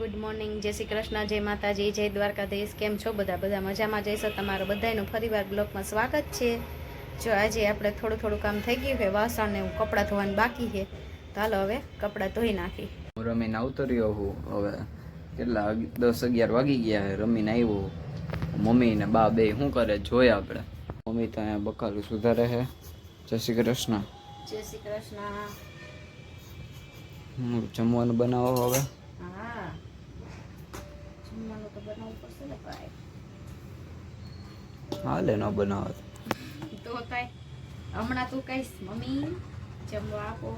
Good morning, જય શ્રી કૃષ્ણ, જય માતાજી, જય દ્વારકાધીશ. કેમ છો બધા મજામાં જઈશો? તમારું બધાનું ફરીવાર બ્લોગમાં સ્વાગત છે. જો આજે આપણે થોડું કામ થઈ ગયું છે, વાસણ ને કપડાં ધોવાનું બાકી છે. તો હાલો હવે કપડાં ધોઈ નાખી. હું રમીને આવતો રહ્યો હું. હવે કેટલા 10-11 વાગી ગયા છે. રમીને આવ્યો. મમ્મી ને બા બે શું કરે જોઈએ આપણે. મમ્મી તો અહીંયા બકાલું સુધારે છે. જય શ્રી કૃષ્ણ. જય શ્રી કૃષ્ણ. હું જમવાનું બનાવો હવે. હા, જમવાનું તો બનાવવું પડશે ને ભાઈ. હાલે ન બનાવો તો કઈ હમણાં તું કહીશ મમ્મી જમવા આપો.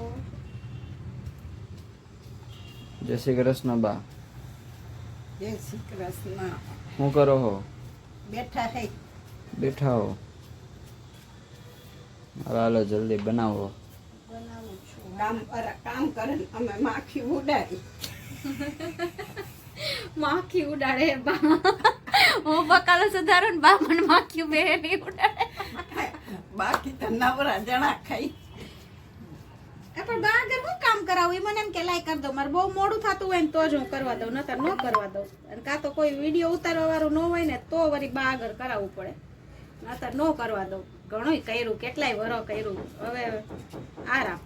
જય શ્રી કૃષ્ણ બા. જય શ્રી કૃષ્ણ. શું કરો હો? બેઠા હે. બેઠા હો. હાલો જલ્દી બનાવો. બનાવું છું. કામ કરે ને અમે માખી ઉડાડી. માખી ઉડાડે બા. હું બકાલો સુધારો ને બા મને માખી બે નહીં ઉડાડે. બાકી તો નવરા જણા ખાઈ. પણ બા આગળ હું કામ કરાવું? એ મને એમ કે લાઈ કરી દો. મારે બહુ મોડું થતું હોય ને તો જ હું કરવા દઉં, નતર ન કરવા દઉં. અને કાં તો કોઈ વિડીયો ઉતારવા વાળું ન હોય ને તો વળી બા આગળ કરાવવું પડે, નતર ન કરવા દઉં. ઘણું કર્યું, કેટલાય વરો કર્યું, હવે આરામ.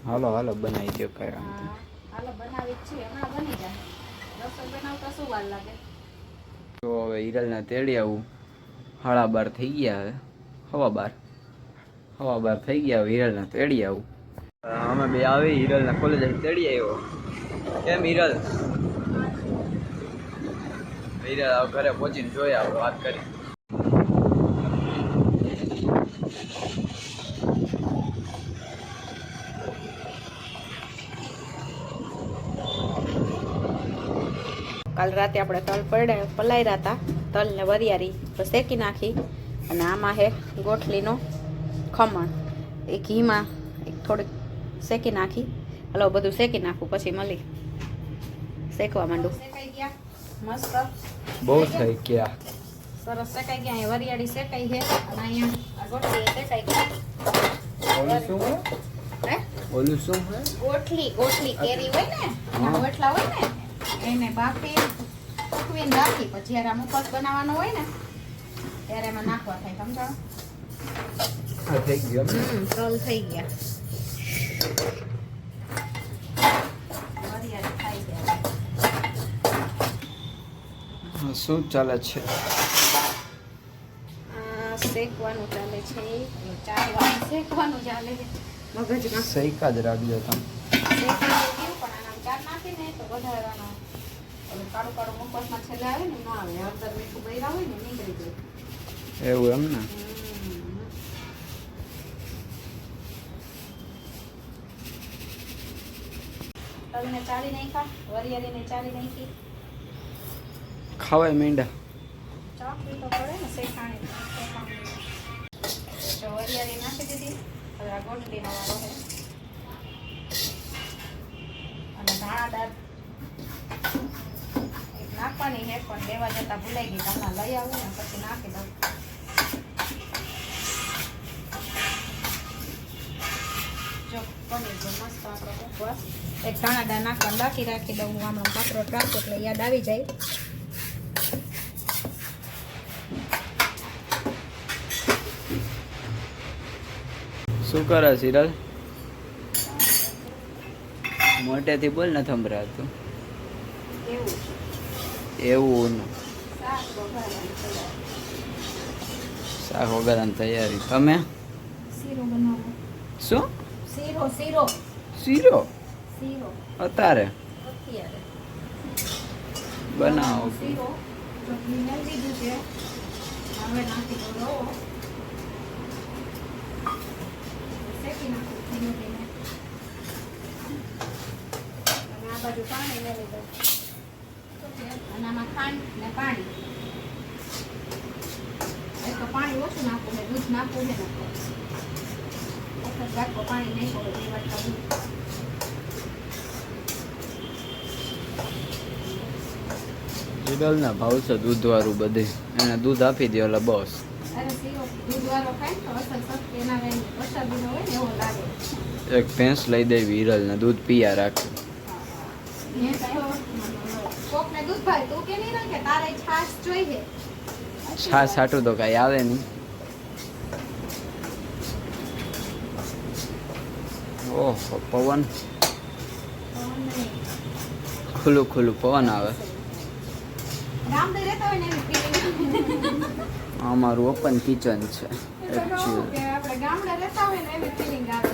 હાલો હાલો બનાવી દો કઈ વાંધો નહીં. હાલો બનાવી જ છીએ, હમણાં બની જાય. રસોઈ બનાવતા શું વાર લાગે? તો હવે હિરલને તેડી આવું. 12:30 થઈ ગયા હવે. 12:15 થઈ ગયા. હવે હિરલને તેડી આવું. અમે બે આવી હિરલને કોલેજ તેડી આવ્યો. કેમ હિરલ? હિરલ ઘરે પહોંચીને જોઈ આવો, વાત કરી. કાલ રાતે આપણે તલ પલાયરા હતા, તલ ને વરિયારી તો શેકી નાખી. અને આમાં હે ગોઠલીનો ખમણ, એ ઘીમાં થોડીક શેકી નાખી. હલો બધું શેકી નાખું પછી મળી શેકવા માંડું. શેકાઈ ગયા મસ્ત, બહુ થઈ ગયા, સરસ શેકાઈ ગયા. અહીંયા વરિયાળી શેકાઈ છે અને અહીંયા ગોઠલી શેકાઈ ગઈ. ઓલું શું હે? હે ઓલું શું હે? ગોઠલી કેરી હોય ને, ગોઠલા હોય ને, એને બાફી સૂકવીને રાખી પછી જયારે મુખવાસ બનાવવાનો હોય ને ત્યારે એમાં નાખવા થાય. સમજાણો? આ થઈ ગયો. તલ થઈ ગયા, વરિયાળી ખાઈ ગયા. શું ચાલે છે? શેકવાનું ચાલે છે, ચારવાનું શેકવાનું ચાલે છે મગજમાં. સૈકા જ રાખજો તમે. શેકાઈ ગયું પણ આના ચાર નાખીને તો વધારાનો કાળું કાળું મુખવાસમાં છેલ્લે આવે ને ના આવે. હળદર મીઠું બૈરા હોય ને નીકળી જાય. એવું એમ ને? તલને ચાળી નાખ્યા, વરિયાળીને ચાળી નાખી. ખાવાય મીંડા. ચાકરી તો પડે ને શેકાણી. જો વરિયાળી નાખી દીધી. હવે આ ગોઠલીનો વાળો છે અને દાણાદાર એક નાખવાની છે પણ લેવા જતા ભૂલાઈ ગઈ. હમણાં લઈ આવું ને પછી નાખી દઉં. જો પનીર જો મસ્ત આપણો ઉપવાસ. એક દાણાદાર નાખવાનું બાકી રાખી દઉં. હું હમણાં પાત્રો રાખું એટલે યાદ આવી જાય. શું કરે સિરલ? મોટેથી બોલ ને સંભળાતું. એવું એવું ને શાક વઘારવાની તૈયારી. શાક વગેરેની તૈયારી. તમે શીરો બનાવો. શું? શીરો શીરો અત્યારે અત્યારે બનાવો? શીરો જો ઘી નાખી દીધું છે. હવે નાખી દો રવો. શેકી નાખું ધીમે ધીમે. અને આ બાજુ પાણી લઈ દઉં. અને આમાં ખાંડ ને પાણી. એક તો પાણી ઓછું નાખવું ને દૂધ નાખવું ને વખત રાખો. પાણી નહીં પડે 2 વાટકા દૂધ. સિરલને ભાવશે દૂધવાળું બધે. એને દૂધ આપી દો એટલે બસ. અરે શીરો દૂધવાળો ખાય ને તો અસર સસ્તી એના વરસાદીનો હોય ને એવો લાગે. એક ભેંસ લઈ દેવી હિરલને દૂધ પીયા રાખે. કોકને દૂધ ભાઈ તું કે નહીં રાખે તારે છાશ જોઈએ. છાશ હાટું તો કાંઈ આવે નહીં. ઓહો પવન, ખુલ્લું ખુલ્લું પવન આવે. ગામડે રહેતા હોય ને એવી feeling. આ અમારું ઓપન કિચન છે એ તો કહું કે આપણે ગામડે રહેતા હોય ને એવી feeling આવે.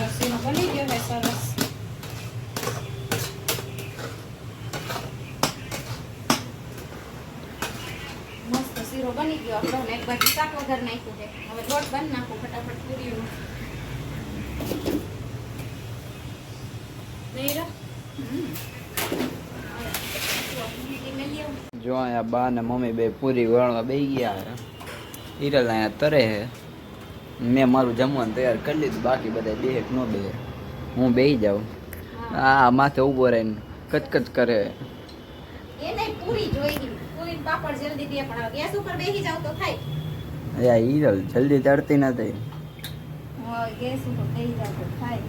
રસીનો બની ગયો છે સરસ. મસ્ત શીરો બની ગયો આપણો ને એક બાજુ શાક વગર નાખ્યું છે. હવે લોટ બંધ નાખું ફટાફટ પૂરીનો. નહીં રે? જો અહીંયા બા ને મમ્મી બે પૂરી વળવા બેસી ગયા છે. હિરલ અહીંયા તરે છે. મેં મારું જમવાનું તૈયાર કરી લીધું, બાકી બધા બે ન બે. હું બેસી જાઉં. આ માથે ઊભો રહીને કચકચ કરે. એ નહીં પૂરી જોઈ પૂરી પાપડ જલ્દી દે પણ ગેસ ઉપર બેસી જાવ તો થાય. યા હિરલ જલ્દી ચડતી નથી. હા ગેસ ઉપર બેસી જાવ તો થાય.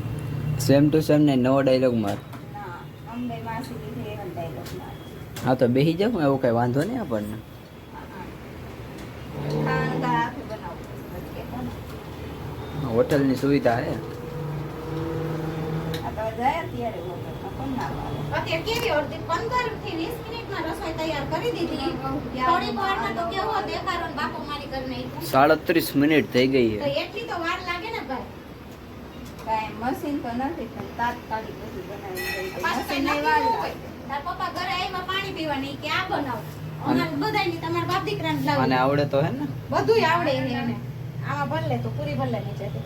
સેમ ટુ સેમ ને નવો ડાયલોગ માર. ના અંબે માસી લીધે એવો ડાયલોગ ના. હા તો બેસી જાઉં, એવું કઈ વાંધો નહીં આપણને. હોટલની સુવિધા છે. અત્યારે કેવી અડધી 15 થી 20 મિનિટમાં રસોઈ તૈયાર કરી દીધી. થોડીક વારમાં તો કેવો દેખાડો ને બાપો મારી કરીને 37 મિનિટ થઈ ગઈ તો છે. એટલી તો વાર લાગે ને ભાઈ. કાંઈ મશીન તો નથી પણ તાત્કાલિક બધું બનાવી દઈ. પાછું કઈ નક્કી ન હોય. તાર પપ્પા ઘરે આવ્યા પાણી પીવાની કે આ બનાવ. અમારે બધાયની તમારા બાપ દીકરાને લાવ. અને આવડે તો હે ને, બધુંય આવડે છે એને. આમાં ભલે તો પૂરી ભલે નીચેથી.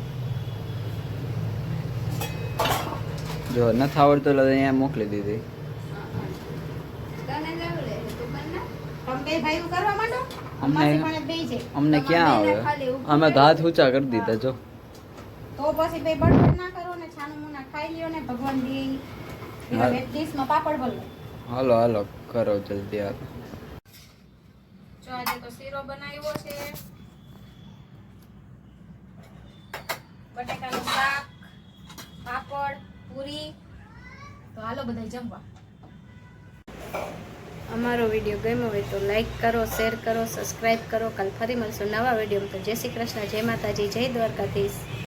જો નથી આવડતું એટલે અહીંયા મોકલી દીધી. તને જરૂર છે તું બન ના. તમે બે ભાઈઓ કરવા માંડો. અમને અમાસી પણ બેહી જાય. અમને ક્યાં આવે, અમે તો હાથ ઊંચા કરી દીધા. જો તો પછી બે બડબડ ના કરો ને છાનું મુના ખાઈ લ્યો ને ભગવાન દી. હા. એક ડીશમાં પાપડ ભલે. હાલો હાલો કરો જલ્દી. હાલો જો આજે તો શીરો બનાવ્યો છે, બટાકાનું શાક, પાપડ, પૂરી. તો હાલો બધાય જમવા. અમારો વિડીયો ગમ્યો હોય તો લાઈક કરો, શેર કરો, સબસ્ક્રાઈબ કરો. કાલ ફરી મળશું નવા વિડીયોમાં. તો જય શ્રી કૃષ્ણ, જય માતાજી, જય દ્વારકાધીશ.